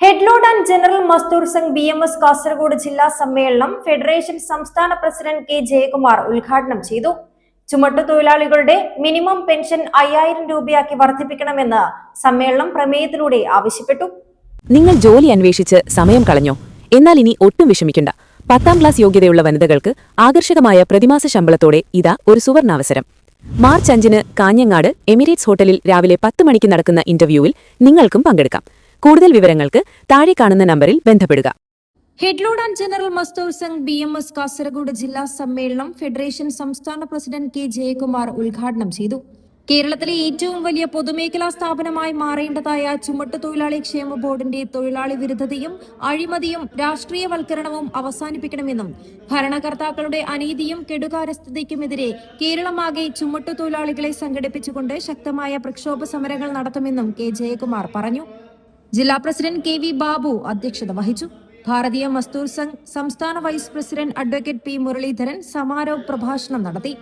Head load and general Mazdoor Sangh BMS Kasaragod ജില്ലാ സമ്മേളനം federation സംസ്ഥാന പ്രസിഡന്റ് കെ ജയകുമാർ ഉദ്ഘാടനം ചെയ്തു. ചുമട്ടുതൊഴിലാളികളുടെ മിനിമം പെൻഷൻ 5000 രൂപയാക്കി വർദ്ധിപ്പിക്കണമെന്ന് സമ്മേളനം പ്രമേയത്തിലൂടെ ആവശ്യപ്പെട്ടു. നിങ്ങൾ ജോലി അന്വേഷിച്ച് സമയം കളഞ്ഞോ? എന്നാൽ ഇനി ഒട്ടും വിഷമിക്കണ്ട. 10ാം ക്ലാസ് യോഗ്യതയുള്ള വനിതകൾക്ക് ആകർഷകമായ പ്രതിമാസ ശമ്പളത്തോടെ ഇതാ ഒരു സുവർണാവസരം. മാർച്ച് 5-ന് കാഞ്ഞങ്ങാട് എമിറേറ്റ്സ് ഹോട്ടലിൽ രാവിലെ 10 മണിക്ക് നടക്കുന്ന ഇന്റർവ്യൂവിൽ നിങ്ങൾക്കും പങ്കെടുക്കാം. കൂടുതൽ വിവരങ്ങൾക്ക് താഴെ കാണുന്ന നമ്പറിൽ ബന്ധപ്പെടുക. Head load and general Mazdoor Sangh BMS Kasaragod ജില്ലാ സമ്മേളനം ഫെഡറേഷൻ സംസ്ഥാന പ്രസിഡന്റ് കെ ജയകുമാർ ഉദ്ഘാടനം ചെയ്തു. കേരളത്തിലെ ഏറ്റവും വലിയ പൊതുമേഖലാ സ്ഥാപനമായി മാറേണ്ടതായ ചുമട്ടുതൊഴിലാളി ക്ഷേമ ബോർഡിന്റെ തൊഴിലാളി വിരുദ്ധതയും അഴിമതിയും രാഷ്ട്രീയവൽക്കരണവും അവസാനിപ്പിക്കണമെന്നും ഭരണകർത്താക്കളുടെ അനീതിയും കെടുകാര്യസ്ഥതയ്ക്കുമെതിരെ കേരളമാകെ ചുമട്ടുതൊഴിലാളികളെ സംഘടിപ്പിച്ചുകൊണ്ട് ശക്തമായ പ്രക്ഷോഭ സമരങ്ങൾ നടത്തുമെന്നും കെ ജയകുമാർ പറഞ്ഞു. ജില്ലാ പ്രസിഡന്റ് KV ബാബു അധ്യക്ഷത വഹിച്ചു. ഭാരതീയ മസ്ദൂർ സംഘ് സംസ്ഥാന vice president advocate P Muraleedharan സമാരോപ പ്രഭാഷണം നടത്തി.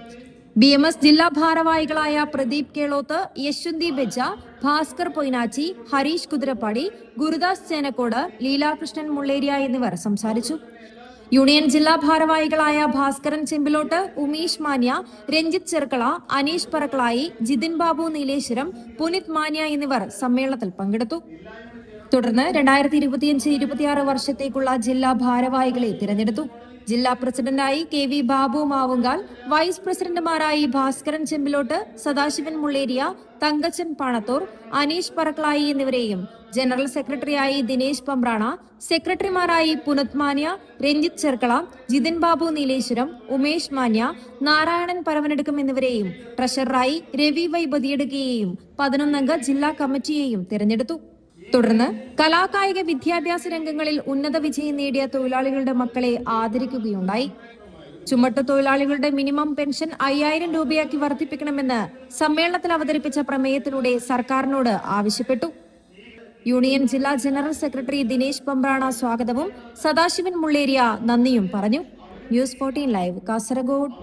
BMS ജില്ലാ ഭാരവാഹികളായ പ്രദീപ് കേളോത്ത്, യശ്വന്തി ബെജ, ഭാസ്കർ പൊയ്നാച്ചി, ഹരീഷ് കുതിരപ്പാടി, ഗുരുദാസ് ചേനക്കോട്, ലീലാകൃഷ്ണൻ മുള്ളേരിയ എന്നിവർ സംസാരിച്ചു. യൂണിയൻ ജില്ലാ ഭാരവാഹികളായ ഭാസ്കരൻ ചെമ്പിലോട്ട്, ഉമേഷ് മാന്യ, രഞ്ജിത്ത് ചെർക്കള, അനീഷ് പറക്കളായി, ജിതിൻ ബാബു നീലേശ്വരം, പുനിത് മാന്യ എന്നിവർ സമ്മേളനത്തിൽ പങ്കെടുത്തു. തുടർന്ന് 2025-26 വർഷത്തേക്കുള്ള ജില്ലാ ഭാരവാഹികളെ തിരഞ്ഞെടുത്തു. ജില്ലാ പ്രസിഡന്റായി KV ബാബു മാവുങ്കാൽ, വൈസ് പ്രസിഡന്റുമാരായി ഭാസ്കരൻ ചെമ്പിലോട്ട്, സദാശിവൻ മുള്ളേരിയ, തങ്കച്ചൻ പാണത്തൂർ, അനീഷ് പറക്കളായി എന്നിവരെയും ജനറൽ സെക്രട്ടറിയായി ദിനേശ് പമ്പ്രാണ, സെക്രട്ടറിമാരായി പുനത് മാന്യ, രഞ്ജിത്ത് ചെർക്കള, ജിതിൻ ബാബു നീലേശ്വരം, ഉമേഷ് മാന്യ, നാരായണൻ പരവനെടുക്കും എന്നിവരെയും ട്രഷററായി രവി വൈ ബദിയെടുക്കുകയെയും 11-അംഗ ജില്ലാ കമ്മിറ്റിയെയും തിരഞ്ഞെടുത്തു. തുടർന്ന് കലാകായിക വിദ്യാഭ്യാസ രംഗങ്ങളിൽ ഉന്നത വിജയം നേടിയ തൊഴിലാളികളുടെ മക്കളെ ആദരിക്കുകയുണ്ടായി. ചുമട്ടുതൊഴിലാളികളുടെ മിനിമം പെൻഷൻ 5000 രൂപയാക്കി വർദ്ധിപ്പിക്കണമെന്ന് സമ്മേളനത്തിൽ അവതരിപ്പിച്ച പ്രമേയത്തിലൂടെ സർക്കാരിനോട് ആവശ്യപ്പെട്ടു. യൂണിയൻ ജില്ലാ ജനറൽ സെക്രട്ടറി ദിനേശ് പമ്പ്രാണ സ്വാഗതവും സദാശിവൻ മുള്ളേരിയ നന്ദിയും പറഞ്ഞു. News 14 live Kasaragod.